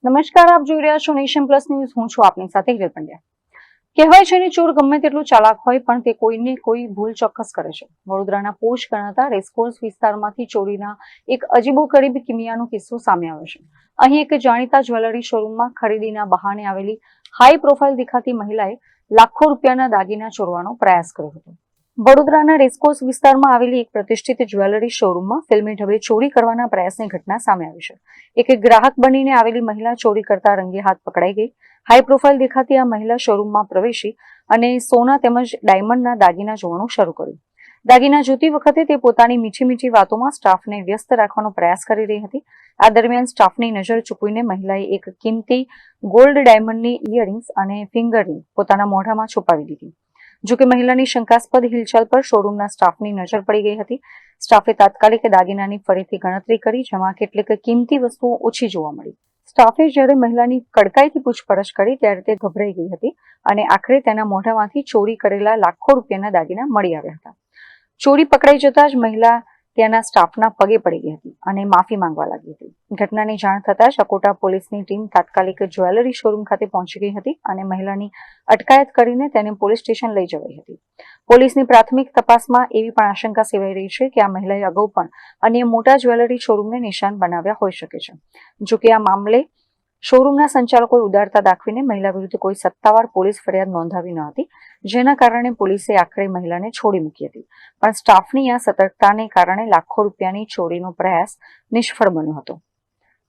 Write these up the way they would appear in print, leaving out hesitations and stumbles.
નમસ્કાર, આપ જોઈ રહ્યા છો નેશન પ્લસ ન્યૂઝ. હું છું આપની સાથે હિરલ પંડ્યા. કહેવાય છે ને, ચોર ગમે તેટલું ચાલાક હોય પણ તે કોઈને કોઈ ભૂલ ચોક્કસ કરે છે. વડોદરાના પોશ ગણાતા રેસકોર્સ વિસ્તારમાંથી ચોરીના એક અજીબોગરીબ કિમિયાનો કિસ્સો સામે આવ્યો છે. અહીં એક જાણીતા જ્વેલરી શોરૂમમાં ખરીદીના બહાને આવેલી હાઈ પ્રોફાઇલ દેખાતી મહિલાએ લાખો રૂપિયાના દાગીના ચોરવાનો પ્રયાસ કર્યો હતો. વડોદરાના રેસકોર્સ વિસ્તારમાં આવેલી એક પ્રતિષ્ઠિત જ્વેલરી શોરૂમમાં ફિલ્મી ઢબે ચોરી કરવાના પ્રયાસની ઘટના સામે આવી છે. એક ગ્રાહક બનીને આવેલી મહિલા ચોરી કરતા રંગે હાથ પકડાઈ ગઈ. હાઈ પ્રોફાઇલ દેખાતી આ મહિલા શોરૂમમાં પ્રવેશી અને સોના તેમજ ડાયમંડના દાગીના જોવાનું શરૂ કર્યું. દાગીના જોતી વખતે તે પોતાની મીઠી મીઠી વાતોમાં સ્ટાફને વ્યસ્ત રાખવાનો પ્રયાસ કરી રહી હતી. આ દરમિયાન સ્ટાફની નજર ચૂકવીને મહિલાએ એક કિંમતી ગોલ્ડ ડાયમંડની ઇયરિંગ્સ અને ફિંગર રિંગ પોતાના મોઢામાં છુપાવી દીધી. જોકે મહિલાની શંકાસ્પદ હિલચાલ પર શોરૂમના સ્ટાફની નજર પડી ગઈ હતી. સ્ટાફે તાત્કાલિક દાગીનાની ફરીથી ગણતરી કરી, જેમાં કેટલીક કિંમતી વસ્તુઓ ઓછી જોવા મળી. સ્ટાફે જ્યારે મહિલાની કડકાઈથી પૂછપરછ કરી ત્યારે તે ગભરાઈ ગઈ હતી અને આખરે તેના મોઢામાંથી ચોરી કરેલા લાખો રૂપિયાના દાગીના મળી આવ્યા હતા. ચોરી પકડાઈ જતા જ મહિલા ત્યાંના સ્ટાફના પગે પડી ગઈ હતી અને માફી માંગવા લાગી હતી. ઘટનાની જાણ થતાં જ અકોટા પોલીસની ટીમ તાત્કાલિક જ્વેલરી શોરૂમ ખાતે પહોંચી ગઈ હતી અને મહિલાની અટકાયત કરીને તેને પોલીસ સ્ટેશન લઈ જવાઈ હતી. પોલીસની પ્રાથમિક તપાસમાં એવી પણ આશંકા સેવાઈ રહી છે કે આ મહિલાએ અગાઉ પણ અન્ય મોટા જ્વેલરી શોરૂમને નિશાન બનાવ્યા હોઈ શકે છે. જોકે આ મામલે શોરૂમના સંચાલકોએ ઉદારતા દાખવીને મહિલા વિરુદ્ધ કોઈ સત્તાવાર પોલીસ ફરિયાદ નોંધાવી ન હતી, જેના કારણે પોલીસે આખરે મહિલાને છોડી મૂકી હતી. પણ સ્ટાફની આ સતર્કતાને કારણે લાખો રૂપિયાની ચોરીનો પ્રયાસ નિષ્ફળ બન્યો હતો.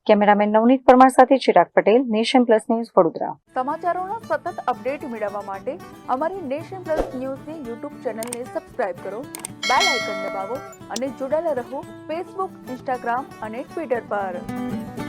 કેમેરામેન નવનીત પરમાર સાથે Chirag Patel, Nation Plus News, Vadodara. સમાચારોના સતત અપડેટ મેળવવા માટે અમારી નેશન પ્લસ ન્યૂઝની યુટ્યુબ ચેનલને સબસ્ક્રાઇબ કરો, બેલ આઇકન દબાવો અને જોડાયેલા રહો ફેસબુક, ઇન્સ્ટાગ્રામ અને ટ્વિટર પર.